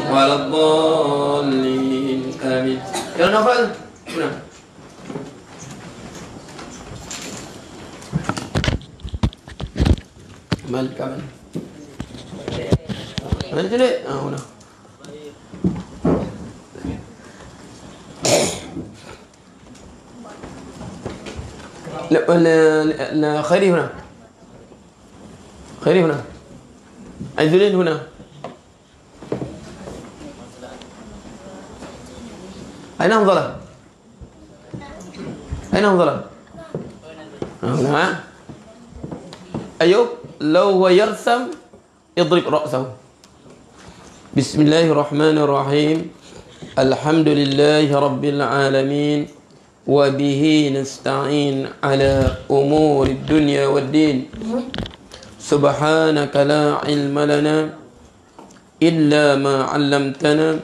waladdallin. Amin. Yang hafal? Mana? Malik kapan? Mana tadi? Mana? لا خيري هنا خيري هنا عزلين هنا أين أنظلة أين أنظلة هنا أيوب لو هو يرسم اضرب رأسه بسم الله الرحمن الرحيم الحمد لله رب العالمين وبه نستعين على أمور الدنيا والدين سبحانك لا علم لنا إلا ما علمتنا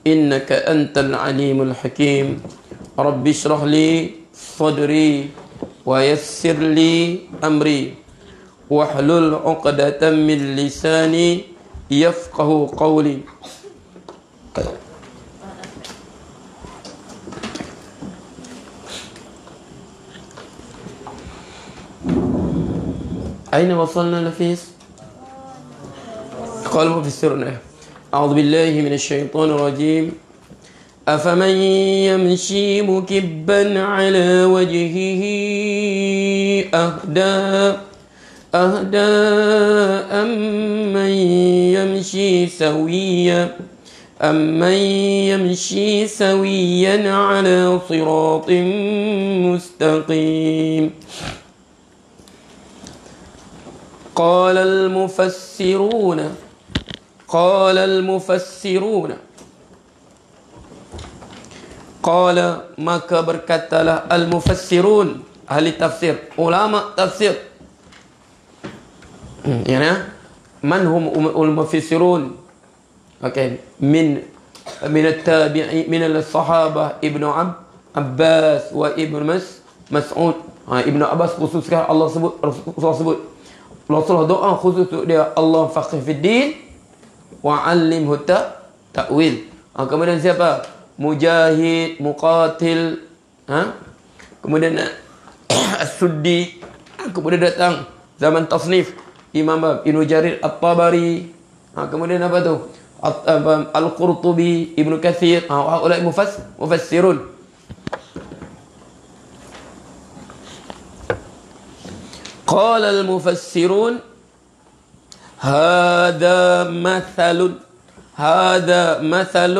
إنك أنت العليم الحكيم رب اشرح لي صدري ويسر لي أمري واحلل عقدة من لساني يفقه قولي. أين وصلنا نفيس؟ قال مفسرنا أعوذ بالله من الشيطان الرجيم أفمن يمشي مكبا على وجهه أهدى أمن يمشي سويا على صراط مستقيم. قال المفسرون قال maka berkatalah al-mufassirun ahli tafsir ulama tafsir ya man hum al-mufassirun okay min at-tabi'in min as-sahabah ibnu Abbas wa ibnu Mas'ud. Ibnu Abbas khususkan Allah sebut Rasulullah sebut Rasulullah doa khusus untuk dia Allah faqih fid din wa 'allimhu ta'wil. Kemudian siapa? Mujahid, Muqatil, kemudian As-Suddi, kemudian datang zaman tasnif Imam Ibnu Jarir At-Tabari, kemudian apa tu? Al-Qurtubi, Ibnu Katsir, ulai mufassirun. قال المفسرون هذا مثل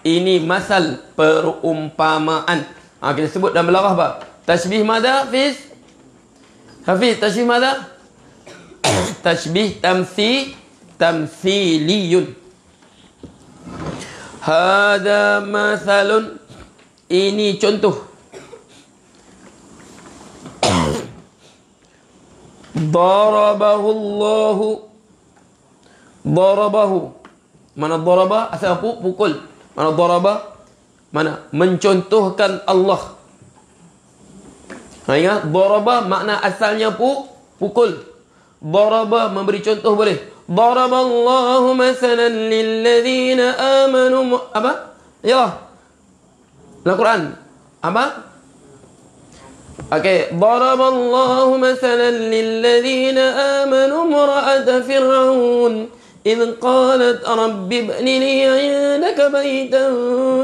ini masal perumpamaan. Kita sebut dalam balaghah apa? Tashbih mada Hafiz? Tashbih mada? Tashbih tamthiliyun. Hada mathalun, ini contoh. Darabahu. Mana daraba? Asal pukul. Mana daraba? Mana? Mencontohkan Allah. Ingat, daraba makna asalnya pukul. Daraba memberi contoh boleh. Daraballahu masalan lilladzina amanu. Apa? Ya. Dalam Quran. Apa? Daraballahu masalan lilladzina amanu imra'ata fir'aun idh qalat rabbi ibni li 'indaka baytan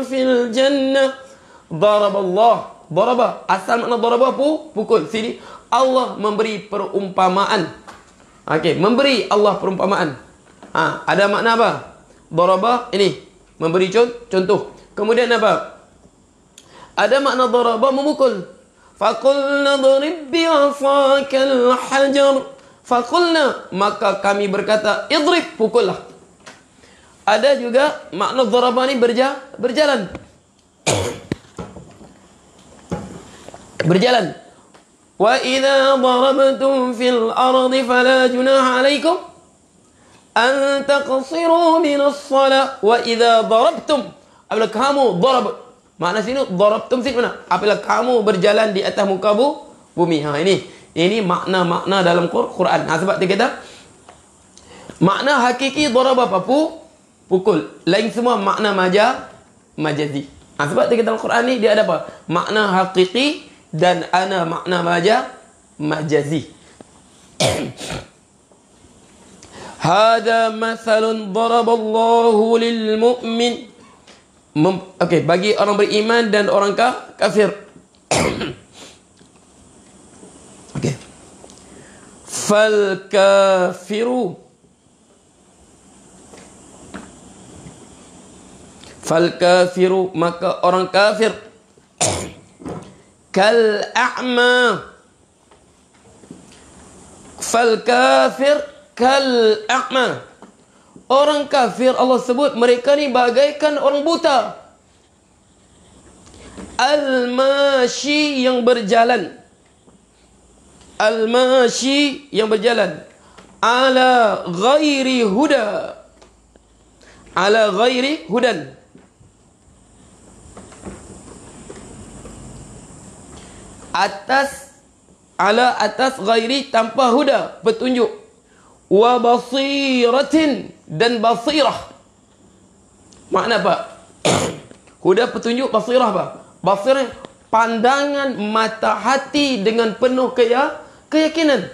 fil jannah. Daraba asal makna daraba pukul. Sini Allah memberi perumpamaan. Memberi Allah perumpamaan. Ada makna apa? Daraba ini memberi contoh. Kemudian apa? Ada makna daraba memukul. Faqulna dhrib bi'asakal hajar. Faqulna, maka kami berkata, idrib, pukullah. Ada juga makna dharaba ni berjalan. Berjalan. Wa idza darabtum fil ardi fala junaha 'alaikum an taqsiru min as-salah. Wa idza darabtum, apabila kamu darab. Makna sini darabtum sini mana? Apabila kamu berjalan di atas muka bumi. Ini makna-makna dalam Quran. Sebab dia kata makna hakiki daraba apa? pukul. Lain semua makna majazi. Sebab kita dalam Quran ni dia ada apa? Makna hakiki dan ana makna majazi. Hada mathalun daraballahu lil mu'min. Okey, bagi orang beriman dan orang kafir. Okey. Fal kafiru maka orang kafir kal a'ma. Fal kafir kal a'ma. Orang kafir Allah sebut mereka ni bagaikan orang buta. Al-mashi yang berjalan. Al-mashi yang berjalan. Ala ghairi huda. Ala ghairi hudan. Atas ghairi tanpa huda, petunjuk. Wa basiratin dan basirah. Makna apa? Huda petunjuk, basirah apa? Basirah pandangan mata hati dengan penuh keyakinan.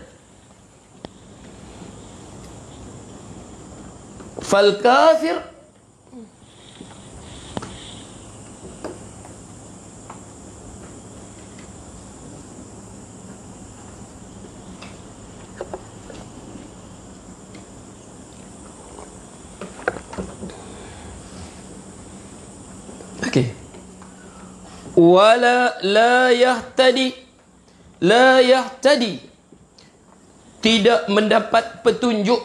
Fal kafir wala la yahtadi tidak mendapat petunjuk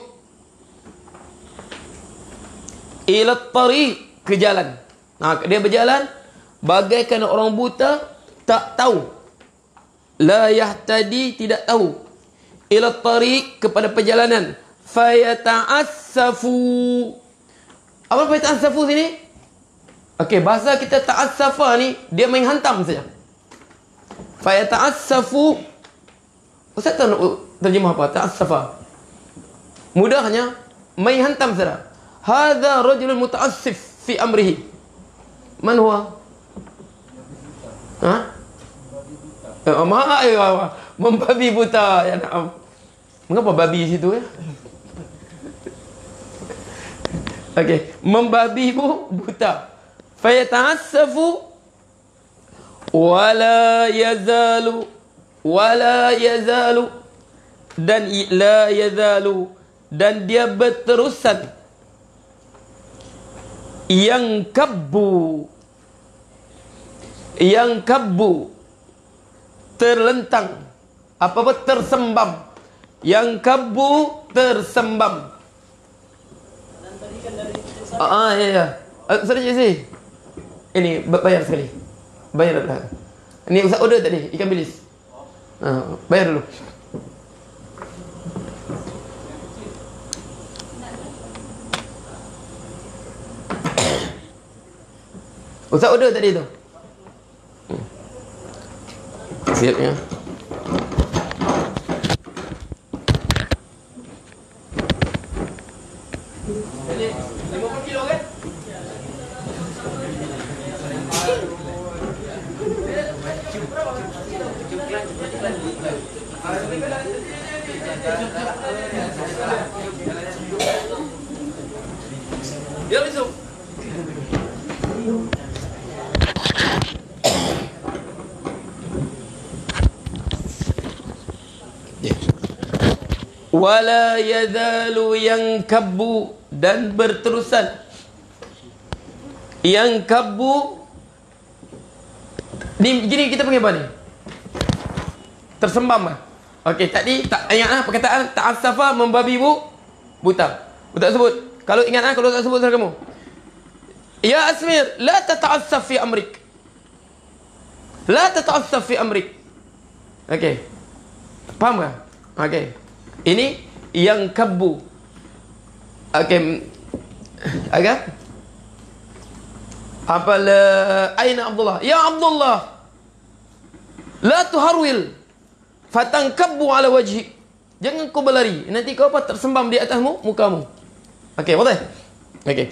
ila tariq ke jalan. Dia berjalan bagaikan orang buta, tak tahu. La yahtadi tidak tahu ila tariq kepada perjalanan. Fayata'assafu. Apa fayata'assafu sini? Okey, bahasa kita ta'assafa ni dia main hantam saja. Fayata'assafu. Ustaz tahu nak terjemah apa? Ta'assafa. Mudahnya main hantam saja. Hadza rajulun muta'assif fi amrihi. Man huwa? Membabi buta. Ya na'am. Mengapa babi situ ya? Okey, membabi buta. Fayata'assafu wala yazalu dan la yazalu dan dia berterusan yang kabbu terlentang apa tersembam, yang kabbu tersembam. Ya. Ustaz Jesi. Ini bayar sekali. Bayar dah. Ini Ustaz order tadi ikan bilis. Bayar dulu. Ustaz order tadi tu. Siapnya. Jadi 50 kilo kan? Dia besok. Wala yazalu yang kabbu dan berterusan. Yang kabbu ni gini kita panggil apa ni? Tersembam lah. Okey, tadi tak ingatlah perkataan ta'assafa membabi buta. Buta sebut. Kalau ingatlah kalau tak sebut salah kamu. Ya Asmir, la tata'assaf fi amrik. La tata'assaf fi amrik. Okey. Faham tak? Okey. Ini yang kabbu. Okey. Agak apa la aina Abdullah? Ya Abdullah. La tuharwil fatankabbu ala wajhi. Jangan kau berlari, nanti kau apa tersembam di atas mukamu. Okey, betul? Okey.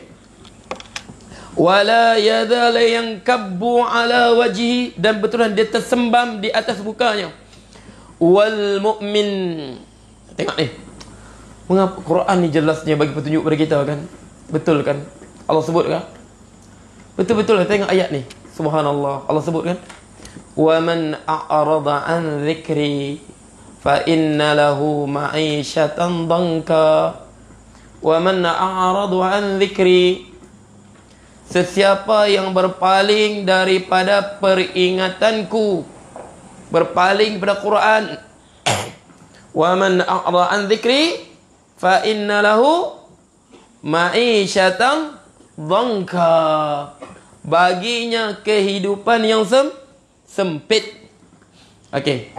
Wala yadhala yankabbu ala wajhi, dan betulan dia tersembam di atas mukanya. Wal mu'min. Tengok ni. Mengapa Quran ni jelasnya bagi petunjuk kepada kita kan? Betul kan? Allah sebut kan? Betul-betul tengok ayat ni. Subhanallah. Allah sebut kan? Wa man a'rada an dhikri fa inna lahu ma'isyatan dhanka. Wa man a'rada an dhikri, sesiapa yang berpaling daripada peringatanku, berpaling pada Quran. Wa man a'rada an dhikri fa inna lahu ma'isyatan dhanka, baginya kehidupan yang sempit. Okey.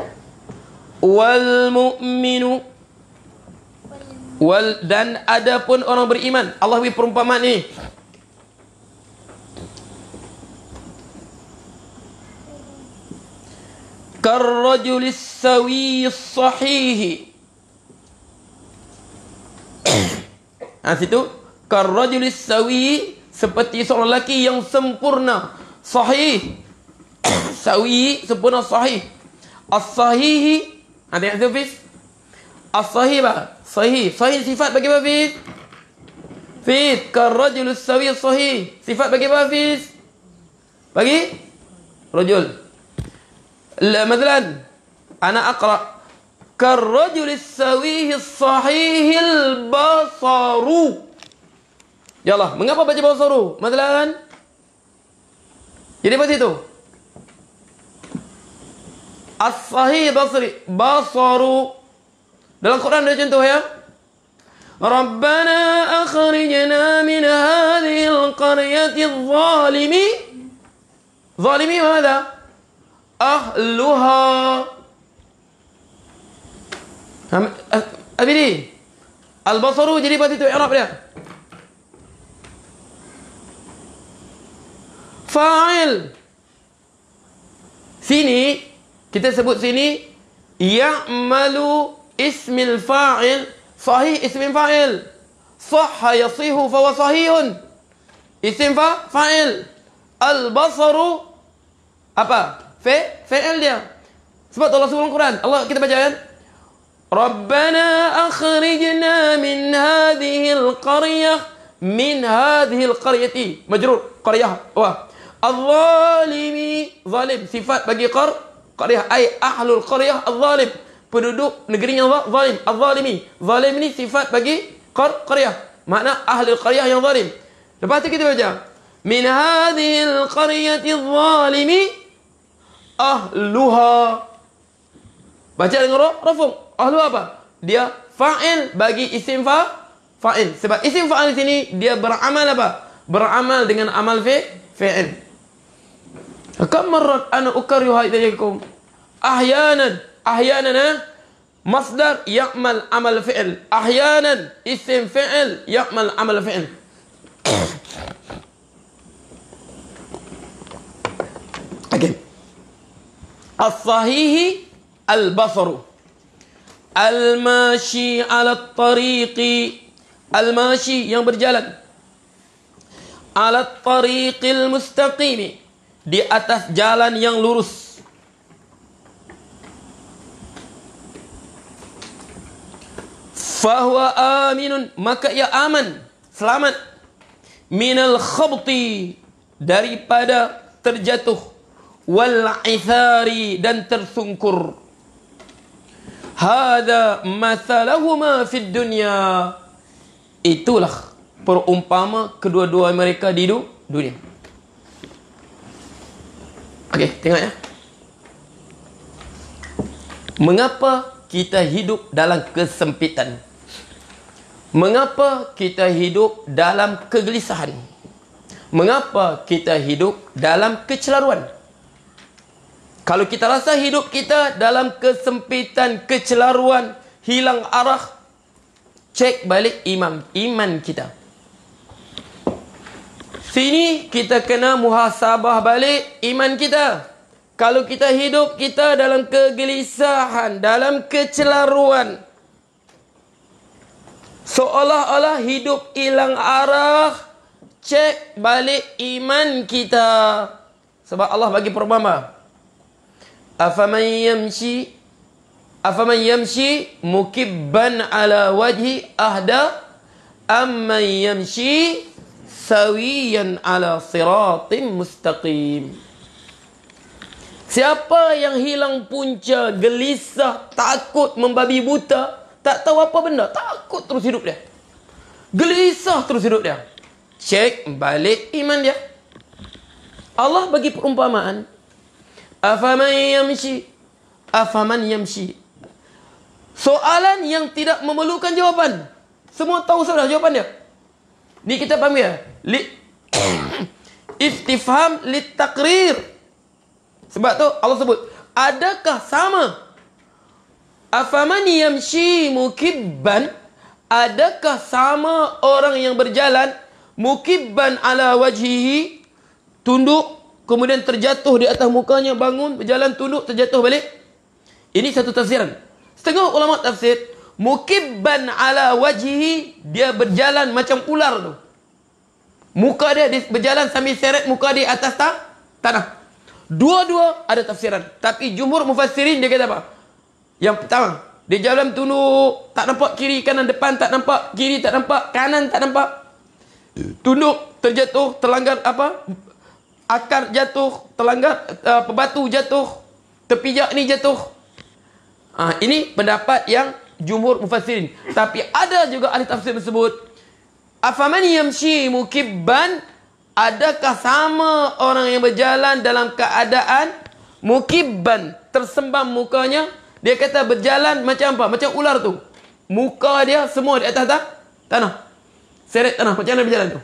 Wal mu'minu, dan adapun orang beriman, Allah beri perumpamaan ni. Karrajulis sawiyis sahihi. Situ karrajulis sawi, seperti seorang lelaki yang sempurna, sahih. Sawi sempurna, sahih. As-sahihi, tengok tu Fiz. As-sahih apa? Sahih. Sahih sifat bagi apa Fiz? Fiz, karrajulus sawi sahih, sifat bagi apa Fiz? Bagi rajul. مثلا أنا أقرأ كالرجل السويه الصحيح البصر. يلا, mengapa baca basaru? مثلا jadi apa itu? As-sahih basri, basaru. Dalam Quran ada contoh ya. Rabbana akhrijna min hadhihi al-qaryati adh-dhalimi. Zalimi mana? Ahluha. Abidi, al-basaru jadi apa itu i'rab dia? Fa'il. Sini kita sebut sini ya'malu ismil fa'il, sahih ismil fa'il. Sahha yasihu fa huwa sahihun, isim fa'il. Al-basaru apa? Fi'il dia. Sebab Allah sebut dalam Quran, Allah kita baca kan? Rabbana akhrijna min hadhihi al-qaryah, min hadhihi al-qaryati, majrur qaryah. Wah. Al-zalimi, zalim, sifat bagi qaryah, ay ahlul qaryah al-zalim, penduduk negeri yang zalim. Al-zalimi, zalim ni sifat bagi qaryah, makna ahlul qaryah yang zalim. Lepas tu kita baca min hadhihi al-qaryati al-zalimi ahluha. Baca dengan rafu'. Ahluha apa? Dia fa'il bagi isim fa'il. Sebab isim fa'il sini dia beramal apa? Beramal dengan amal fi'il. Kam marrat ana ukarriha ilaykum? Ahyanan. Ahyanan masdar ya'mal amal fi'il. Ahyanan isim fi'il ya'mal amal fi'il. Okay. As-sahihi al-basaru. Al-mashi ala tariqi. Al-mashi yang berjalan. Ala tariqil mustaqimi, di atas jalan yang lurus. Fahuwa aminun, maka ia aman, selamat. Minal khabti, daripada terjatuh. Wal ithari, dan tersungkur. Hada mathalahuma fid dunya. Itulah perumpama kedua-dua mereka di dunia. Okey, tengok ya. Mengapa kita hidup dalam kesempitan? Mengapa kita hidup dalam kegelisahan? Mengapa kita hidup dalam kecelaruan? Kalau kita rasa hidup kita dalam kesempitan, kecelaruan, hilang arah, cek balik iman kita. Sini kita kena muhasabah balik iman kita. Kalau kita hidup kita dalam kegelisahan, dalam kecelaruan, seolah-olah hidup hilang arah, cek balik iman kita. Sebab Allah bagi perumpamaan. Afaman yamshi mukibban ala wajhi ahda amman yamshi sawiyan ala siratim mustaqim. Siapa yang hilang punca, gelisah, takut, membabi buta, tak tahu apa benda, takut terus hidup dia, gelisah terus hidup dia, cek balik iman dia. Allah bagi perumpamaan. Afaman yamshi. Soalan yang tidak memerlukan jawapan. Semua tahu sudah jawapan dia. Ni kita faham ya? Istifham litakrir. Sebab tu Allah sebut, adakah sama? Afaman yamshi mukibban, adakah sama orang yang berjalan mukibban ala wajhihi, tunduk kemudian terjatuh di atas mukanya, bangun berjalan tunduk terjatuh balik. Ini satu tafsiran. Setengah ulama tafsir, mukibban ala wajhihi, dia berjalan macam ular tu. Muka dia berjalan sambil seret muka di atas tanah. Dua-dua ada tafsiran. Tapi jumhur mufassirin dia kata apa? Yang pertama, dia jalan tunduk, tak nampak kiri kanan, depan tak nampak, kiri tak nampak, kanan tak nampak. Tunduk, terjatuh, terlanggar apa? Akar jatuh, terlanggar, batu jatuh, terpijak ni jatuh. Ini pendapat yang jumhur mufassirin. Tapi ada juga ahli tafsir tersebut, afaman yamshi mukibban, adakah sama orang yang berjalan dalam keadaan mukibban, tersembam mukanya. Dia kata berjalan macam apa? Macam ular tu. Muka dia semua di atas tanah. Seret tanah. Macam mana berjalan tu?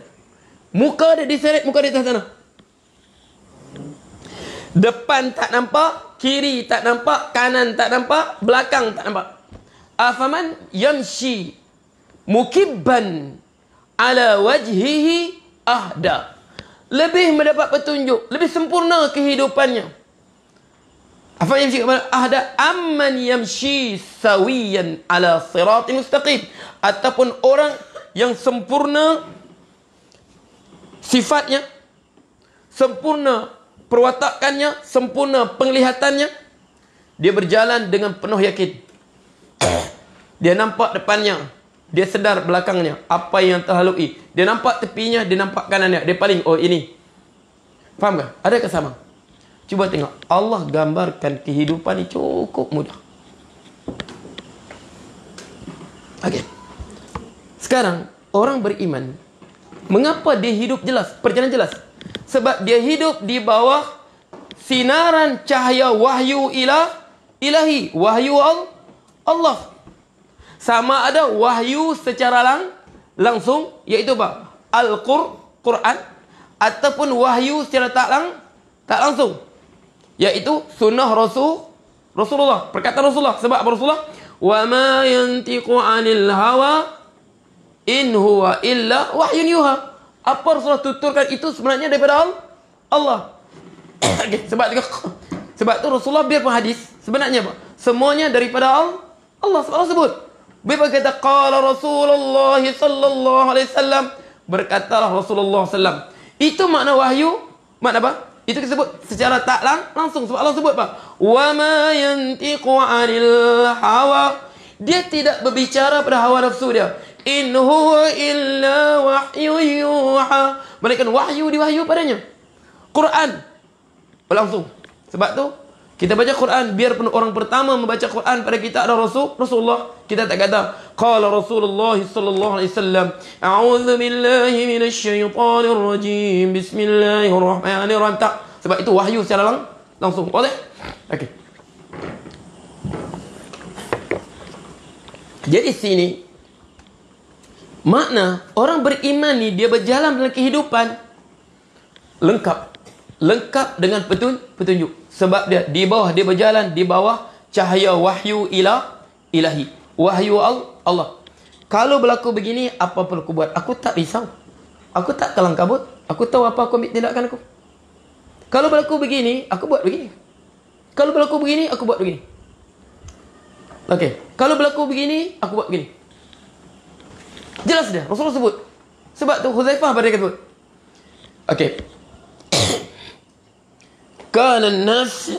Muka dia diseret, muka dia di atas tanah. Depan tak nampak, kiri tak nampak, kanan tak nampak, belakang tak nampak. Afaman yamshi mukibban ala wajhihi ahda, lebih mendapat petunjuk, lebih sempurna kehidupannya. Afaman yamshi ahda amman yamshi sawiyan ala siratin mustaqim, ataupun orang yang sempurna sifatnya, sempurna perwatakannya, sempurna penglihatannya, dia berjalan dengan penuh yakin. Dia nampak depannya, dia sedar belakangnya, apa yang terlalui. Dia nampak tepinya, dia nampak kanannya, dia paling, oh ini. Faham tak? Adakah sama? Cuba tengok, Allah gambarkan kehidupan ini cukup mudah. Okey. Sekarang orang beriman, mengapa dia hidup jelas, perjalanan jelas? Sebab dia hidup di bawah sinaran cahaya wahyu ilahi, wahyu Allah. Sama ada wahyu secara langsung, iaitu apa? Al-Quran, ataupun wahyu secara tak langsung, iaitu sunnah Rasulullah, perkataan Rasulullah. Sebab apa Rasulullah? Wa ma yantiqu 'anil hawa in huwa illa wahyun yuha. Apa Rasulullah tuturkan itu sebenarnya daripada Allah. Okay, sebab tu Rasulullah biarpun hadis, sebenarnya apa? Semuanya daripada Allah. Sebab Allah sebut. Bila kata qala Rasulullah sallallahu alaihi wasallam, berkatalah Rasulullah sallam. Itu makna wahyu, makna apa? Itu disebut secara tak langsung. Sebab Allah sebut apa? Wa ma yantiqu 'anil hawa. Dia tidak berbicara pada hawa nafsu dia. In huwa illa wahyu yuha. Malaikat wahyu diwahyu padanya. Quran langsung. Sebab tu kita baca Quran, biarpun orang pertama membaca Quran pada kita adalah Rasulullah, kita tak kata qala Rasulullah sallallahu alaihi wasallam, a'udzu billahi minasy syaithanir rajim, bismillahirrahmanirrahim. Tak. Sebab itu wahyu secara langsung. Boleh? Okey. Jadi sini makna orang beriman ni, dia berjalan dalam kehidupan lengkap dengan petunjuk. Sebab dia di bawah, dia berjalan di bawah cahaya wahyu ilahi, wahyu Allah. Kalau berlaku begini, apa perlu aku buat? Aku tak risau, aku tak kelang kabut, aku tahu apa aku ambil tindakan aku. Kalau berlaku begini, aku buat begini. Kalau berlaku begini, aku buat begini. Okey, kalau berlaku begini, aku buat begini. Jelas dia, Rasulullah sebut. Sebab tu Huzaifah pada kata, Okey. Kana an-nas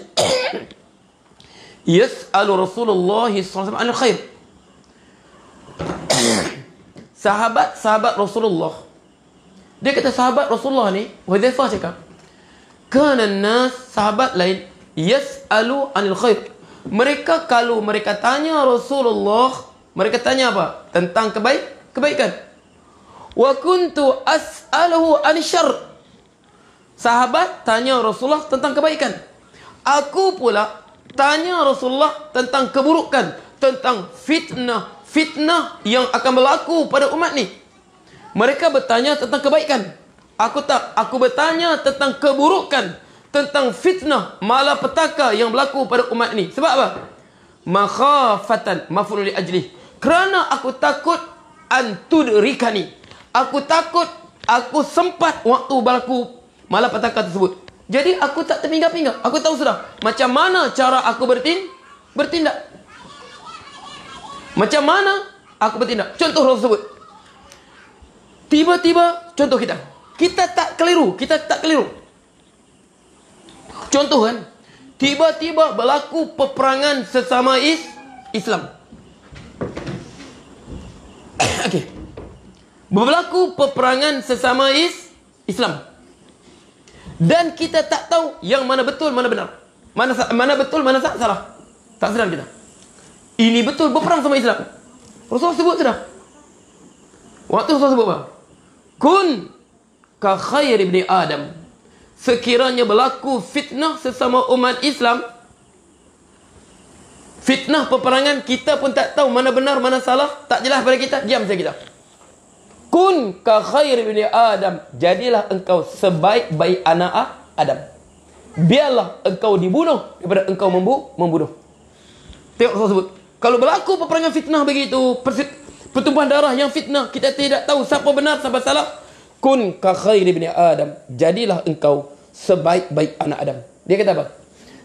yas'alu Rasulullah SAW anil khair. Sahabat Rasulullah, dia kata sahabat Rasulullah ni, Hudzaifah cakap, kana an-nas, sahabat lain, yas'alu anil khair. Mereka kalau mereka tanya Rasulullah, mereka tanya apa? Tentang kebaikan. Wa kuntu as'aluhu anil syarr. Sahabat tanya Rasulullah tentang kebaikan. Aku pula tanya Rasulullah tentang keburukan, tentang fitnah yang akan berlaku pada umat ni. Mereka bertanya tentang kebaikan. Aku bertanya tentang keburukan, tentang fitnah, malapetaka yang berlaku pada umat ni. Sebab apa? Makhafatan maf'ul li ajlih. Kerana aku takut antudrikani. Aku takut aku sempat waktu berlaku malapetaka tersebut. Jadi aku tak terpinggak-pinggak. Aku tahu sudah macam mana cara aku bertindak. Macam mana aku bertindak. Contoh tersebut. Tiba-tiba contoh kita tak keliru. Contoh kan, tiba-tiba berlaku peperangan sesama Islam. Okey. Berlaku peperangan sesama Islam. Dan kita tak tahu yang mana betul, mana benar. Mana betul, mana salah. Tak sedar kita. Ini betul berperang sama Islam. Rasulullah sebut sudah. Waktu Rasulullah sebut apa? Kun ka khair ibni Adam. Sekiranya berlaku fitnah sesama umat Islam, fitnah peperangan, kita pun tak tahu mana benar, mana salah, tak jelas pada kita, diam saja kita. Kun ka khair ibni Adam. Jadilah engkau sebaik-baik anak Adam. Biarlah engkau dibunuh daripada engkau membunuh. Tengok Rasul sebut. Kalau berlaku peperangan fitnah begitu, pertumpahan darah yang fitnah, kita tidak tahu siapa benar, siapa salah. Kun ka khair ibni Adam. Jadilah engkau sebaik-baik anak Adam. Dia kata apa?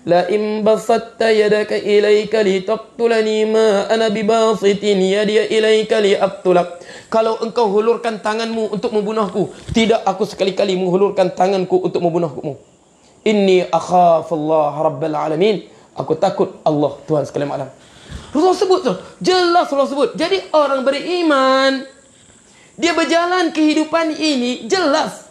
La in basatta yadaka ilayka li taqtulani ma ana bibasitin yadi ilayka li aqtulak. Kalau engkau hulurkan tanganmu untuk membunuhku, tidak aku sekali-kali menghulurkan tanganku untuk membunuhmu. Inni akhafullah rabbal alamin. Aku takut Allah Tuhan sekalian alam. Rasulullah sebut tu. Jelas Rasulullah sebut. Jadi orang beriman, dia berjalan kehidupan ini jelas.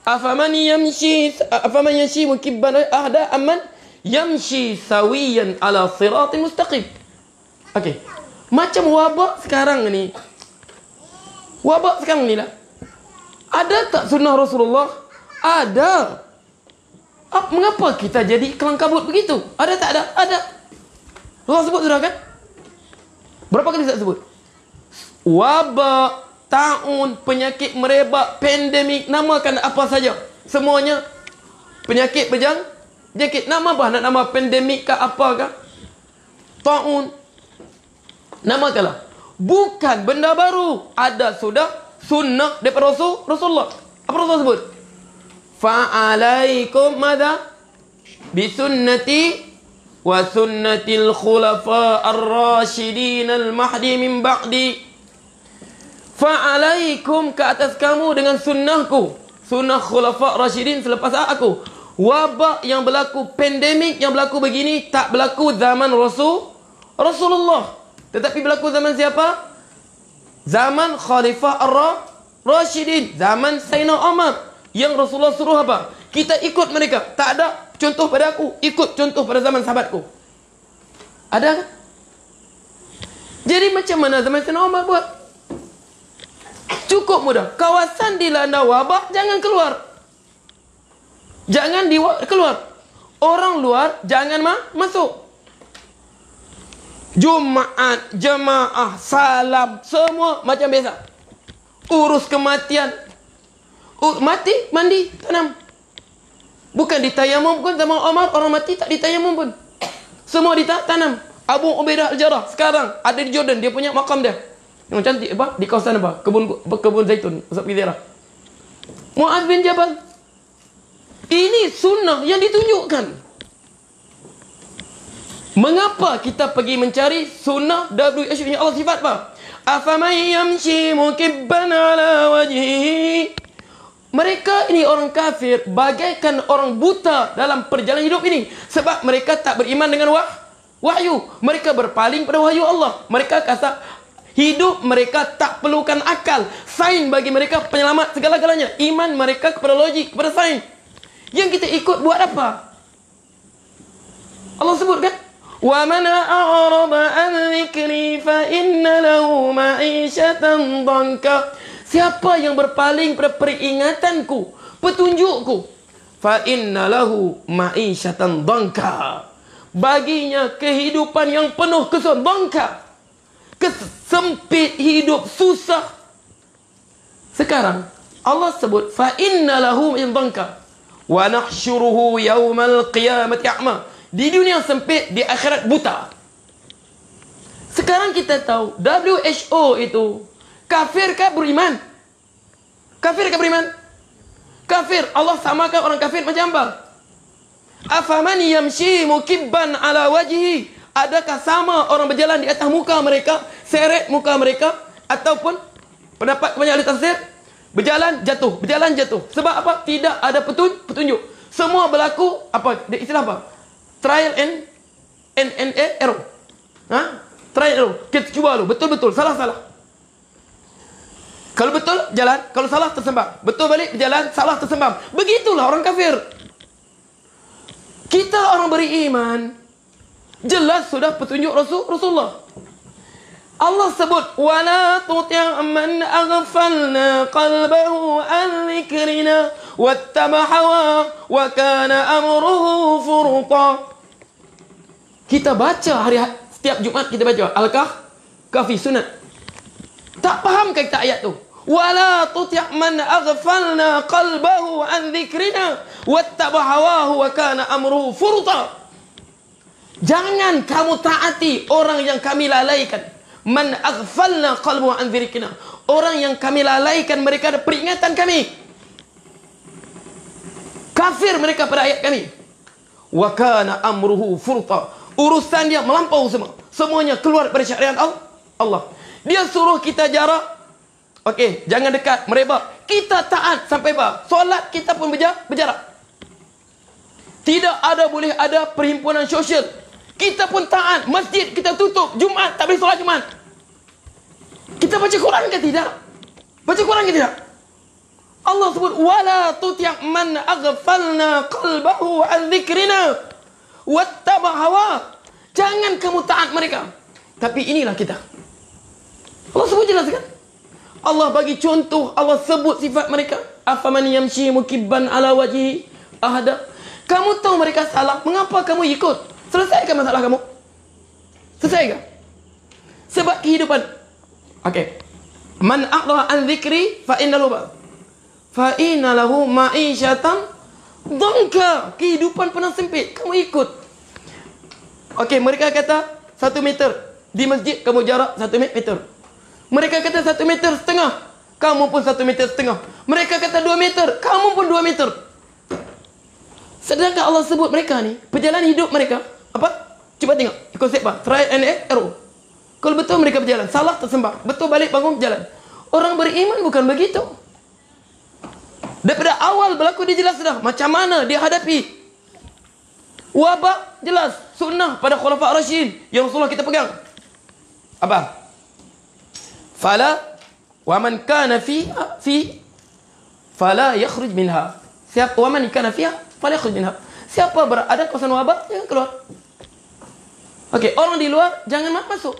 Afaman yamshi mukibban ahda amman yamshi sawiyan ala siratin mustaqim. Okey. Macam wabak sekarang ni. Wabak sekarang ni lah. Ada tak sunnah Rasulullah? Ada. Mengapa kita jadi kelang kabut begitu? Ada tak ada? Ada. Rasulullah sebut sudah kan? Berapa kali saya sebut? Wabak, taun, penyakit merebak, pandemik, namakan apa saja. Semuanya penyakit penyakit. Nama apa? Nak nama pandemik ke apakah? Taun. Namakanlah. Bukan benda baru. Ada sudah sunnah daripada Rasulullah. Apa Rasulullah sebut? Fa'alaikum madha? Bisunnati wa sunnatil khulafa ar-rashidin al-mahdi min ba'di. Fa'alaikum, ke atas kamu dengan sunnahku, sunnah khulafa rasyidin selepas aku. Wabak yang berlaku, pandemik yang berlaku begini, tak berlaku zaman Rasulullah. Tetapi berlaku zaman siapa? Zaman Khalifah ar-Rashidin. Zaman Sayyidina Umar. Yang Rasulullah suruh apa? Kita ikut mereka. Tak ada contoh pada aku, ikut contoh pada zaman sahabatku. Ada kan? Jadi macam mana zaman Sayyidina Umar buat? Cukup mudah. Kawasan dilanda wabak, jangan keluar. Jangan keluar. Orang luar jangan masuk. Jumaat, jemaah, salam, semua macam biasa. Urus kematian. Mati, mandi, tanam. Bukan ditayamum pun sama Umar, orang mati tak ditayamum pun. Semua ditanam. Abu Ubaidah Al-Jarrah sekarang ada di Jordan, dia punya makam dia. Yang cantik apa? Di kawasan apa? Kebun zaitun. Ustaz pergi ziarah. Muaz bin Jabal. Ini sunnah yang ditunjukkan. Mengapa kita pergi mencari sunnah WHO yang Allah sifat apa? Afaman yamshi mukibban ala wajhihi. Mereka ini orang kafir bagaikan orang buta dalam perjalanan hidup ini. Sebab mereka tak beriman dengan wahyu. Mereka berpaling pada wahyu Allah. Mereka kata hidup mereka tak perlukan akal. Sains bagi mereka penyelamat segala-galanya. Iman mereka kepada logik, kepada sains. Yang kita ikut buat apa? Allah sebut kan? Wa man a'rada an dzikri fa inna lahu ma'isyatan dhanka. Siapa yang berpaling pada peringatanku, petunjukku, fa inna lahu ma'isyatan dhanka. Baginya kehidupan yang penuh kesusahan, dhanka. Kesempit hidup, susah. Sekarang Allah sebut fa inna lahu ma'isyatan dhanka wa nahsyuruhu yaumal qiyamati a'ma. Di dunia sempit, di akhirat buta. Sekarang kita tahu WHO itu kafir ke beriman? Kafir ke beriman? Kafir. Allah samakan orang kafir macam apa? Afaman yamshi mukibban ala wajhi. Adakah sama orang berjalan di atas muka mereka, seret muka mereka, ataupun pendapat kebanyakan ahli tafsir, berjalan jatuh, berjalan jatuh. Sebab apa? Tidak ada petunjuk. Semua berlaku apa? Istilah apa? Trial and error. Trial and error. Kita cuba dulu. Betul-betul. Salah-salah. Kalau betul, jalan. Kalau salah, tersembam. Betul balik, berjalan. Salah, tersembam. Begitulah orang kafir. Kita orang beriman, jelas sudah petunjuk Rasulullah. Allah sebut, وَلَا تُطِعْ مَنْ أَغْفَلْنَا قَلْبَهُ عَنْ ذِكْرِنَا وَاتَّبَعَ هَوَاهُ وَكَانَ أَمْرُهُ فُرُطًا. Kita baca setiap Jumaat kita baca Al-Kahfi sunat. Tak fahamkan kita ayat tu? وَلَا تُطِعْ مَنْ أَغْفَلْنَا قَلْبَهُ عَنْ ذِكْرِنَا وَاتَّبَعَ هَوَاهُ وَكَانَ أَمْرُهُ فُرُطًا. Jangan kamu taati orang yang kami lalaikan. Man aghfalna qalbuhu an dzikrina. Orang yang kami lalaikan mereka dari peringatan kami. Kafir mereka pada ayat kami. Wa kana amruhu furta. Urusan dia melampau semua. Semuanya keluar dari syariat Allah. Dia suruh kita jarak. Okey, jangan dekat, merebak. Kita taat sampai apa? Solat kita pun berjarak. Tidak boleh ada perhimpunan sosial. Kita pun taat. Masjid kita tutup. Jumaat tak boleh solat Jumaat. Kita baca Quran ke tidak? Baca Quran ke tidak? Allah sebut wala tuti' man aghfalna qalbahu an dzikrina wattaba hawa. Jangan kamu taat mereka. Tapi inilah kita. Allah sebut jelas kan? Allah bagi contoh, Allah sebut sifat mereka. Afaman yamshi mukibban ala wajhi ahada. Kamu tahu mereka salah, mengapa kamu ikut? Selesaikan masalah kamu. Selesaikan. Sebab kehidupan. Okey. Man a'rada an dzikri fa inna lahu ma'isyatan dhanka. Kehidupan penuh sempit. Kamu ikut. Okey, mereka kata 1 meter. Di masjid kamu jarak 1 meter. Mereka kata 1,5 meter. Kamu pun 1,5 meter. Mereka kata 2 meter. Kamu pun 2 meter. Sedangkan Allah sebut mereka ni, perjalanan hidup mereka apa? Cuba tengok konsep apa? Trial and error. Kalau betul mereka berjalan, salah tersembah, betul balik bangun berjalan. Orang beriman bukan begitu. Daripada awal berlaku dia jelas sudah macam mana dia hadapi wabak. Jelas sunnah pada khulafa ar-rasyidin yang Rasulullah kita pegang. Apa? Fala wa man kana fi fala yakhruj minha. Siapa wa man kana fiha fala yakhruj minha. Siapa berada kawasan wabak jangan keluar. Okey, orang di luar jangan masuk.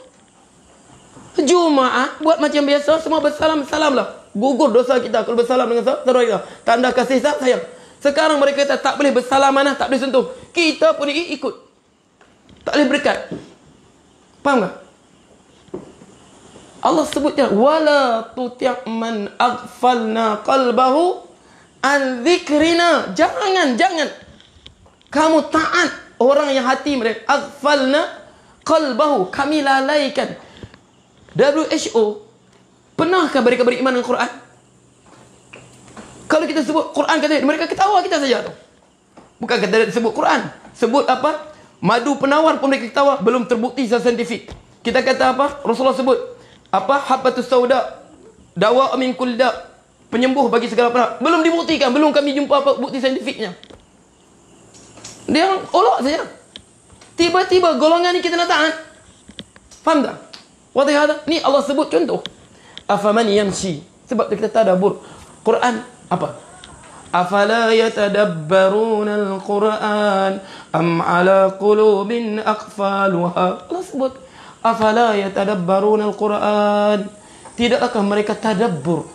Jumaat buat macam biasa, semua bersalam-salamlah. Gugur dosa kita kalau bersalam dengan saudara kita. Tanda kasih sayang. Sekarang mereka kata tak boleh bersalaman, tak boleh sentuh. Kita pun ikut. Tak boleh berdekat. Faham tak? Allah sebut je wala tuti' man aghfalna qalbahu an dzikrina. Jangan kamu taat orang yang hati mereka aghfalna qalbahu, kami lalaikan. WHO, pernahkah mereka beriman dengan Quran? Kalau kita sebut Quran kata mereka ketawa kita saja tu. Bukan kata sebut Quran, sebut apa? Madu penawar pun mereka ketawa, belum terbukti secara saintifik. Kita kata apa? Rasulullah sebut apa? Habbatus sauda dawa min kulli da. penyembuh bagi segala penyakit. Belum dibuktikan, belum kami jumpa apa bukti saintifiknya. Dia olok saja. Tiba-tiba golongan ni kita nak tahan. Faham tak? Wadih ada. Ni Allah sebut contoh. Afaman yamshi. Sebab kita tadabbur Quran apa? Afala yatadabbaruna al-Quran am ala qulubin aqfaluha. Allah sebut afala yatadabbaruna al-Quran. Tidakkah mereka tadabbur?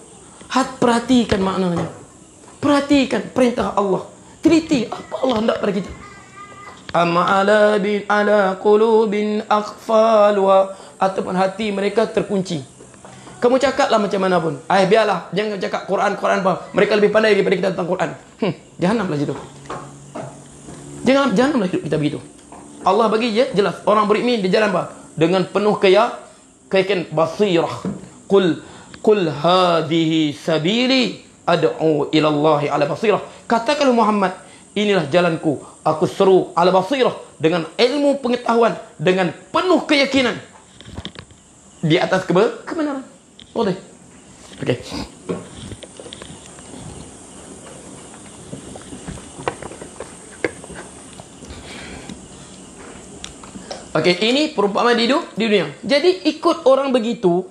Perhatikan maknanya. Perhatikan perintah Allah. Teliti apa Allah hendak pada kita. Am ala qulubin aqfaluha, ataupun hati mereka terkunci. Kamu cakaplah macam mana pun. Biarlah, jangan cakap Quran apa. Mereka lebih pandai daripada kita tentang Quran. Jahanamlah situ. Jahanamlah hidup kita begitu. Allah bagi je jelas. Orang beriman di jalan apa? Dengan penuh keyakinan basirah. Qul hadhihi sabili ad'u ila Allah ala basirah. Katakanlah Muhammad, inilah jalanku. Aku seru ala basirah, dengan ilmu pengetahuan, dengan penuh keyakinan di atas kebenaran. Boleh. Okey. Okey, ini perumpamaan di dunia. Jadi ikut orang begitu.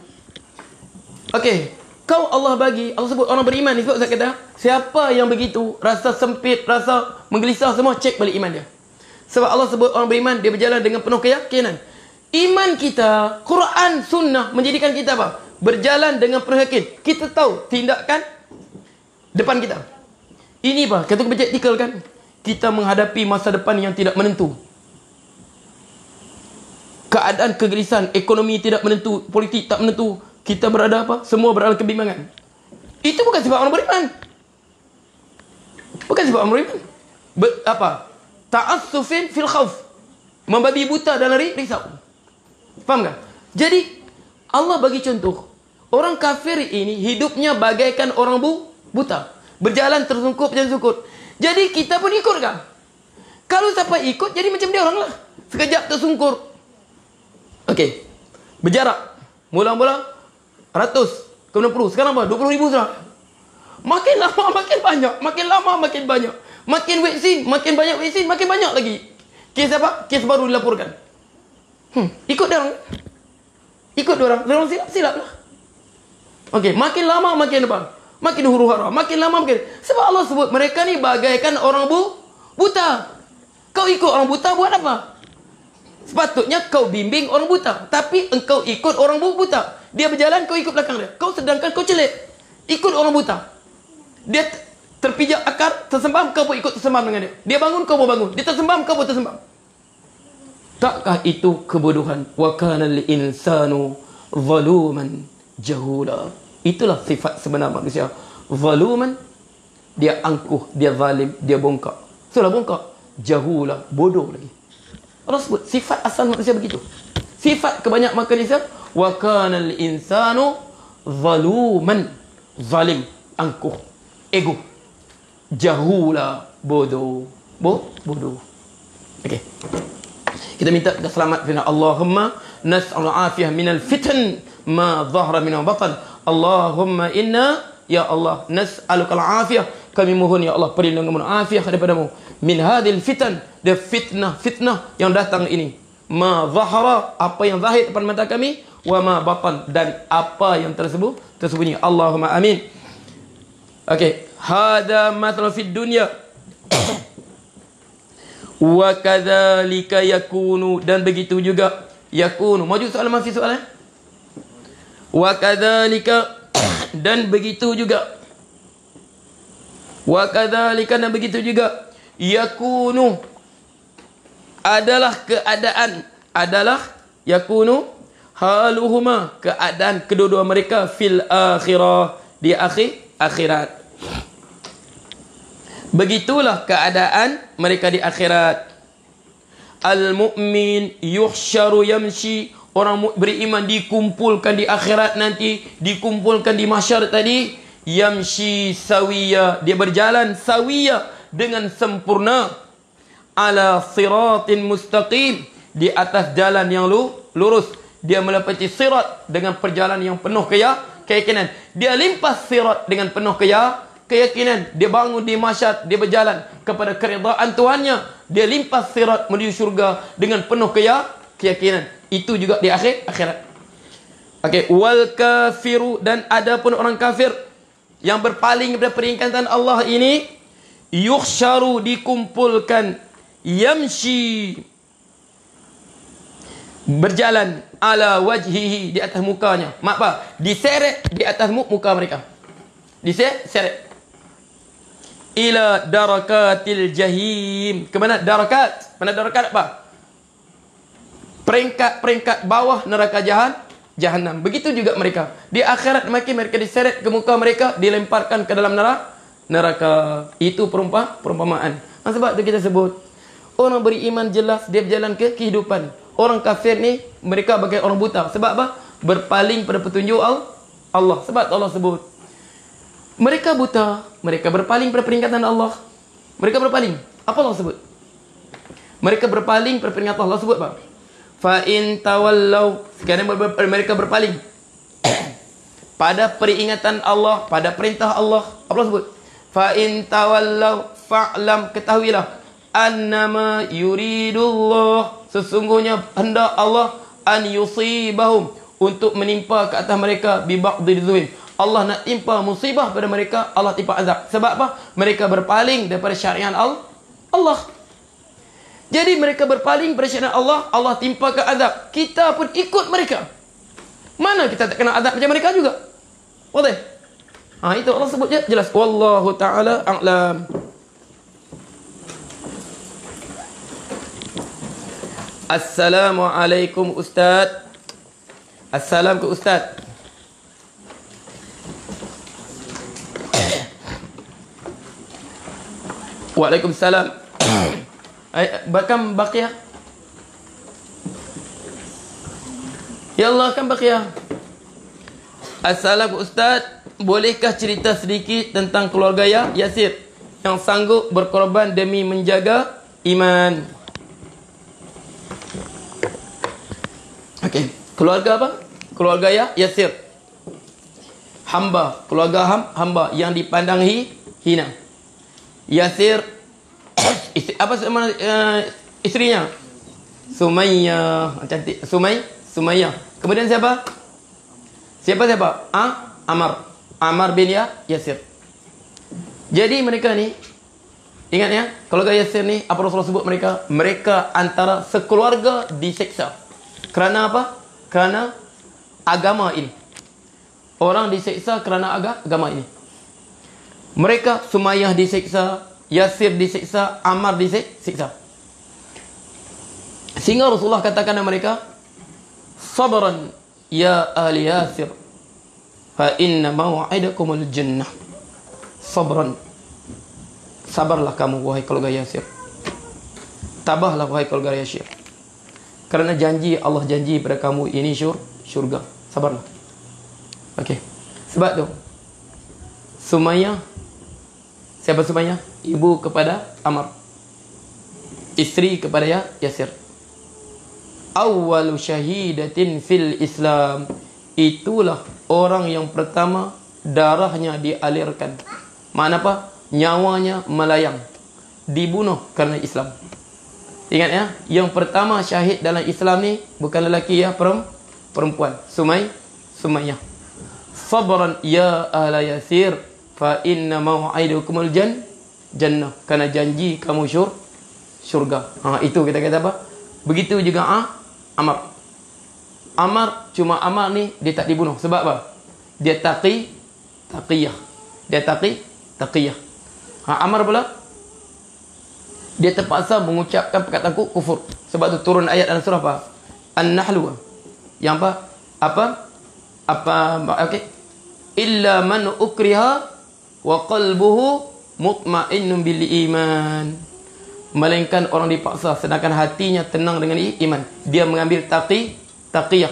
Okey, kau Allah bagi, Allah sebut orang beriman. Sebab saya kata, siapa yang begitu, rasa sempit, rasa menggelisah, semua cek balik iman dia. Sebab Allah sebut orang beriman, dia berjalan dengan penuh keyakinan. Iman kita, Quran, sunnah menjadikan kita apa? Berjalan dengan penuh yakin. Kita tahu tindakan depan kita. Ini apa? Kata praktikal kan? Kita menghadapi masa depan yang tidak menentu. Keadaan kegelisahan, ekonomi tidak menentu, politik tak menentu. Kita berada apa? Semua berada kebimbangan. Itu bukan sebab orang beriman. Bukan sebab orang beriman. Ta'assufin fil khawf. Membabi buta dalam risau. Faham tak? Jadi Allah bagi contoh. Orang kafir ini hidupnya bagaikan orang buta. Berjalan tersungkup. Jadi kita pun ikut kan? Kalau siapa ikut, jadi macam dia orang lah. Sekejap tersungkur. Okey. Berjarak. Mula-mula 100, kemudian 60. Sekarang apa? 20,000 sudah. Makin lama makin banyak. Makin lama makin banyak. Makin vaksin, makin banyak vaksin, makin banyak lagi. Kes apa? Kes baru dilaporkan. Ikut dia orang. Ikut dia orang. Dia orang silap lah. Okey, makin lama makin depan. Makin huru-hara, makin lama makin. Sebab Allah sebut mereka ni bagaikan orang buta. Kau ikut orang buta buat apa? Sepatutnya kau bimbing orang buta, tapi engkau ikut orang buta. Dia berjalan, kau ikut belakang dia. Kau sedangkan kau celik. Ikut orang buta. Dia terpijak akar, tersembam, kau pun ikut tersembam dengan dia. Dia bangun, kau pun bangun. Dia tersembam, kau pun tersembam. Takkah itu kebodohan? Wa kana al-insanu zaluman jahula. Itulah sifat sebenar manusia. Zaluman, dia angkuh, dia zalim, dia bongkak. Sudah bongkak, jahula, bodoh lagi. Allah sebut sifat asal manusia begitu. Sifat kebanyakan manusia, wa kana al-insanu zaluman, zalim, angkuh, ego, jahula, bodoh. Bodoh. Okey. Kita minta kita selamat kepada Allahumma nas'al afiyah minal fitan ma dhahara minha batan. Allahumma inna ya Allah nas'alukal afiyah, kami mohon ya Allah perlindungan afiyah daripadamu min hadil fitan, the fitnah yang datang ini, ma dhahara, apa yang zahir depan mata kami, wa ma batan, dan apa yang tersembunyi. Allahumma amin. Okey, hada mathalu fid dunya wa kadzalika yakunu, dan begitu juga yakunu. Maju soalan, masih soalan? Wa kadzalika, dan begitu juga. Wa kadzalika, dan begitu juga. Yakunu, adalah keadaan. Adalah yakunu haluhuma, keadaan kedua-dua mereka fil akhirah, di akhirat. Begitulah keadaan mereka di akhirat. Al-mu'min yuhsyaru yamshi, orang beriman dikumpulkan di akhirat nanti, dikumpulkan di mahsyar tadi, yamshi sawiya, dia berjalan sawiya, dengan sempurna, ala siratin mustaqim, di atas jalan yang lurus. Dia melewati sirat dengan perjalanan yang penuh keyakinan. Dia limpas sirat dengan penuh keyakinan. Dia bangun di masyad, dia berjalan kepada keridaan Tuhannya. Dia limpas sirat menuju syurga dengan penuh keyakinan. Itu juga di akhirat. Okey, wal kafiru, dan ada pun orang kafir yang berpaling daripada peringatan Allah ini, yukhsharu, dikumpulkan, yamshi, berjalan, ala wajhihi, di atas mukanya. Mak apa? Diseret di atas muka mereka. Diseret. Ila darakatil jahim. Kemana? Darakat. Mana darakat apa? Peringkat bawah neraka Jahannam. Begitu juga mereka. Di akhirat mereka diseret ke muka mereka, dilemparkan ke dalam neraka. Itu perumpamaan. Sebab itu kita sebut, orang beriman jelas dia berjalan ke kehidupan. Orang kafir ni mereka bagai orang buta. Sebab apa? Berpaling pada petunjuk Allah. Sebab Allah sebut, mereka buta, mereka berpaling pada peringatan Allah. Mereka berpaling. Apa Allah sebut? Mereka berpaling pada peringatan Allah. Sebut apa? Fa in tawallau, sekarang mereka berpaling pada peringatan Allah, pada perintah Allah. Apa Allah sebut? Fa in tawallau fa'lam, ketahuilah, annama yuridullah, sesungguhnya hendak Allah, an yusibahum, untuk menimpa ke atas mereka, bi ba'dhi dzulm, Allah nak timpa musibah pada mereka, Allah timpa azab. Sebab apa? Mereka berpaling daripada syariat Allah. Jadi mereka berpaling pada syariat Allah, Allah timpa ke azab. Kita pun ikut mereka. Mana kita tak kena azab macam mereka juga? Boleh? Itu Allah sebut jelas. Wallahu ta'ala a'lam. Assalamualaikum Ustaz. Assalam ke Ustaz. Waalaikumsalam. Bakam baqiyah. Ya Allah, kan baqiyah. Assalamualaikum Ustaz. Bolehkah cerita sedikit tentang keluarga Yasir yang sanggup berkorban demi menjaga iman? Okey, keluarga apa? Keluarga Yasir. Hamba, keluarga hamba yang dipandang hina. Yasir, apa nama isterinya? Sumayyah, cantik. Sumayyah. Kemudian siapa? Siapa? Ammar bin Yasir. Jadi mereka ni, ingat ya, keluarga Yasir ni, apa Rasulullah sebut mereka? Mereka antara sekeluarga diseksa. Kerana apa? Kerana agama ini. Orang diseksa kerana agama ini. Mereka, Sumayyah diseksa, Yasir diseksa, Ammar diseksa. Sehingga Rasulullah katakan kepada mereka, sabran ya ahli Yasir, fa inna maw'idakumul jannah. Sabran, sabarlah kamu wahai keluarga Yasir. Tabahlah wahai keluarga Yasir. Kerana janji, Allah janji pada kamu ini syurga. Sabarlah. Okey. Sebab tu Sumayyah, siapa Sumayyah? Ibu kepada Ammar, isteri kepada Yasir. Awwalu syahidatin fil Islam, itulah orang yang pertama darahnya dialirkan. Makna apa? Nyawanya melayang, dibunuh kerana Islam. Ingat ya, yang pertama syahid dalam Islam ni bukan lelaki ya, perempuan. Sumayyah. Sabran ya ahla Yasir, fa inna maw'idukumul jannah. Kerana janji kamu syurga. Itu kita kata apa? Begitu juga Ammar. Cuma Ammar ni dia tak dibunuh. Sebab apa? Dia taqiyah. Dia taqiyah. Ammar pula, dia terpaksa mengucapkan perkataan kufur. Sebab tu turun ayat dalam surah apa? An-Nahl. Yang apa? Okey. Illa man ukriha wa qalbuhu mutmainnun bil iman. Melainkan orang dipaksa sedangkan hatinya tenang dengan iman. Dia mengambil taqiyah.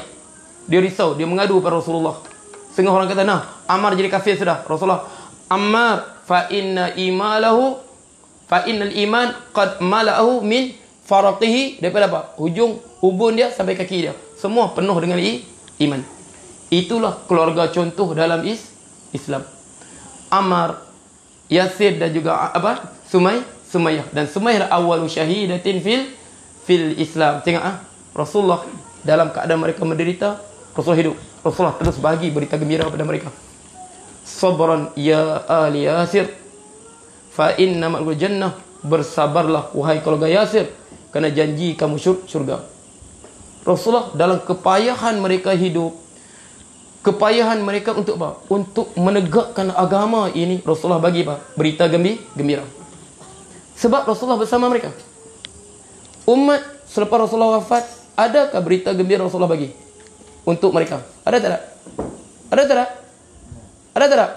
Dia risau, dia mengadu pada Rasulullah. Setengah orang kata, nah, Ammar jadi kafir sudah. Rasulullah, Ammar fa innal iman qad mala'ahu min faraqihi, daripada apa? Hujung ubun dia sampai kaki dia. Semua penuh dengan iman. Itulah keluarga contoh dalam Islam. Ammar, Yasir dan juga apa? Sumayyah. Dan Sumayyah awwalu syahidatin fil Islam. Tengok Rasulullah dalam keadaan mereka menderita, Rasulullah hidup. Rasulullah terus bagi berita gembira kepada mereka. Sabran ya ali Yasir fa inna ma'al jannah. Bersabarlah wahai keluarga Yasir, kerana janji kamu syurga. Rasulullah dalam kepayahan mereka hidup, kepayahan mereka untuk apa? Untuk menegakkan agama ini, Rasulullah bagi apa? Berita gembira. Sebab Rasulullah bersama mereka. Umat selepas Rasulullah wafat, adakah berita gembira Rasulullah bagi untuk mereka? Ada tak? Ada tak? Ada tak?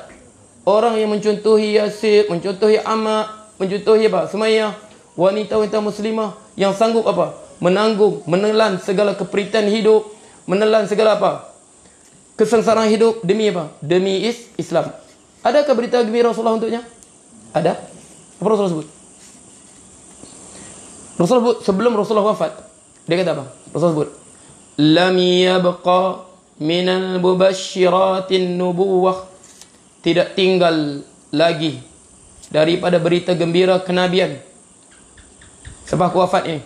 Orang yang mencontohi Yasir, mencontohi Ammar, mencontohi apa? Sumayyah, wanita-wanita muslimah yang sanggup apa? Menanggung, menelan segala keperitan hidup, menelan segala apa? Kesengsaraan hidup demi apa? Demi Islam. Adakah berita gembira Rasulullah untuknya? Ada. Apa Rasulullah sebut? Rasulullah sebut sebelum Rasulullah wafat. Dia kata apa? Rasulullah sebut, lam yabqa minal mubashshiratin nubuwah. Tidak tinggal lagi daripada berita gembira kenabian sebab aku wafat ini.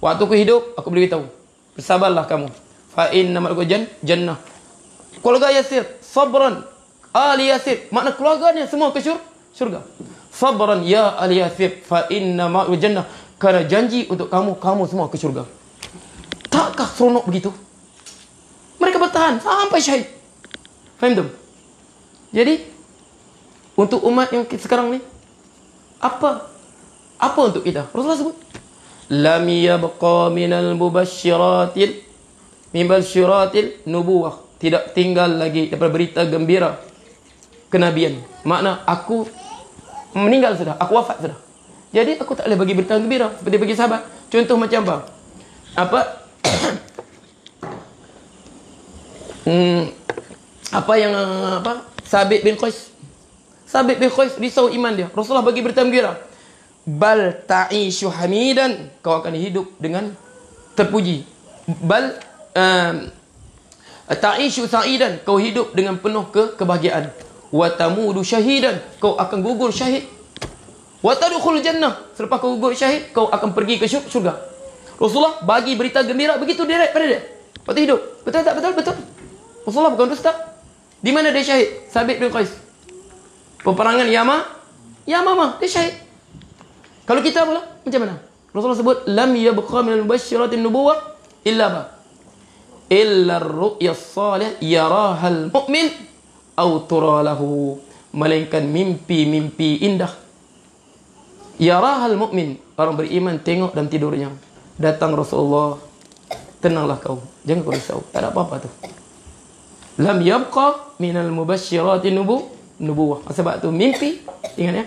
Waktu aku hidup, aku boleh beritahu, bersabarlah kamu. Fa inna ma'al jannah. Keluarga Yasir, sabran ali Yasir, makna keluarganya semua ke syurga. Sabran ya ali Yasir fa inna ma'al jannah, kerana janji untuk kamu semua ke syurga. Takkah seronok begitu? Mereka bertahan sampai syahid. Faham tu? Jadi untuk umat yang sekarang ni, apa untuk kita? Rasulullah sebut, lam yabqa minal mubashshiratil nubuwah. Tidak tinggal lagi daripada berita gembira kenabian. Makna aku meninggal sudah, aku wafat sudah. Jadi aku tak boleh bagi berita gembira seperti bagi sahabat. Contoh macam apa? Apa yang Sabit bin Qais. Sabit bin Qais risau iman dia. Rasulullah bagi berita gembira. Bal ta'ishu hamidan, kau akan hidup dengan terpuji. Bal ta'ishu sa'idan, kau hidup dengan penuh kebahagiaan. Wa tamudu syahidan, kau akan gugur syahid. Wa tadkhul jannah, selepas kau gugur syahid, kau akan pergi ke syurga. Rasulullah bagi berita gembira begitu direct pada dia. Waktu hidup. Betul tak? Betul. Rasulullah bukan dusta. Di mana dia syahid? Sabit bin Qais. Peperangan Yamamah, dia syahid. Kalau kita pula macam mana? Rasulullah sebut lam yabqa minal mubashshiratin nubuwah illa ba illa ar-ru'ya as-salih yarahal mu'min aw turalahu, melainkan mimpi-mimpi indah. Yarahal mu'min, orang beriman tengok dalam tidurnya. Datang Rasulullah, tenanglah kau, jangan kau risau, tak ada apa-apa tu. Lam yabqa minal mubashshiratin nubuwah. Sebab tu mimpi, ingat ya,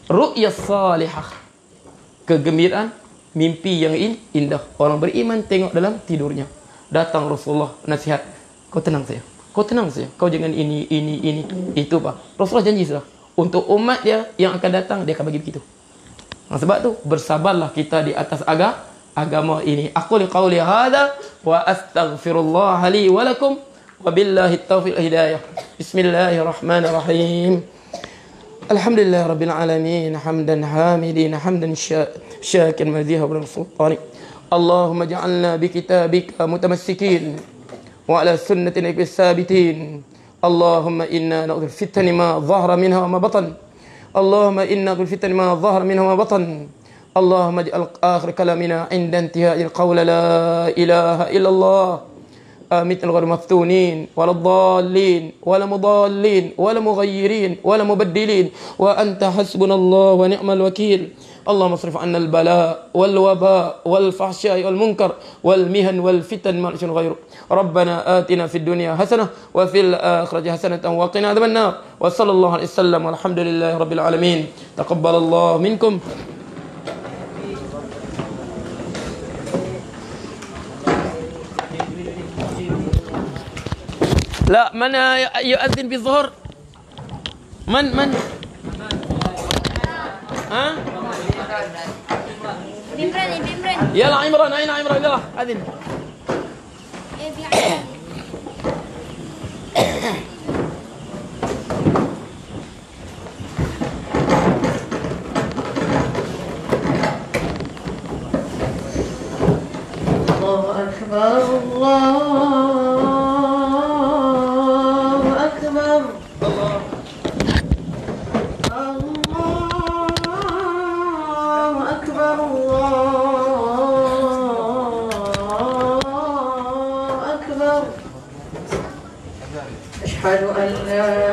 ru'ya salihah, kegembiraan, mimpi yang indah. Orang beriman tengok dalam tidurnya. Datang Rasulullah nasihat, kau tenang saja, kau jangan ini itu apa. Rasulullah janji sudah untuk umat dia yang akan datang, dia akan bagi begitu. Sebab tu bersabarlah kita di atas agama ini. Aku liqauli hadza wa astaghfirullah li wa lakum wa billahi taufiq hidayah. Bismillahirrahmanirrahim. Alhamdulillah rabbil alamin, hamdan hamidin, hamdan syakiran madhiha wa sultani. Allahumma ja'alna bi kitabika mutamassikin wa ala sunnati nabiyika sabitin. Allahumma inna na'udzu fitani ma dhahara minha wa ma batan. Allahumma inna na'udzu fitani ma dhahara minha wa ma batan. Allahumma ij'al akhir kalamina 'inda intihai al-qawl la ilaha illallah. آمتنا غير مفتونين ولا الضالين ولا مضالين ولا مغيرين ولا مبدلين وأنت حسبنا الله ونعم الوكيل. اللهم اصرف عنا البلاء والوباء والفحشاء والمنكر والمهن والفتن ما نشاء غيره. ربنا آتنا في الدنيا حسنة وفي الآخرة حسنة وقنا عذاب النار. وصلى الله عليه وسلم والحمد لله رب العالمين. تقبل الله منكم. لا من يؤذن بالظهر؟ من ها؟ عمران. يلا عمران، أين عمران؟ يلا أذن. أكبر الله أكبر الله أكبر الله أكبر أشهد أن لا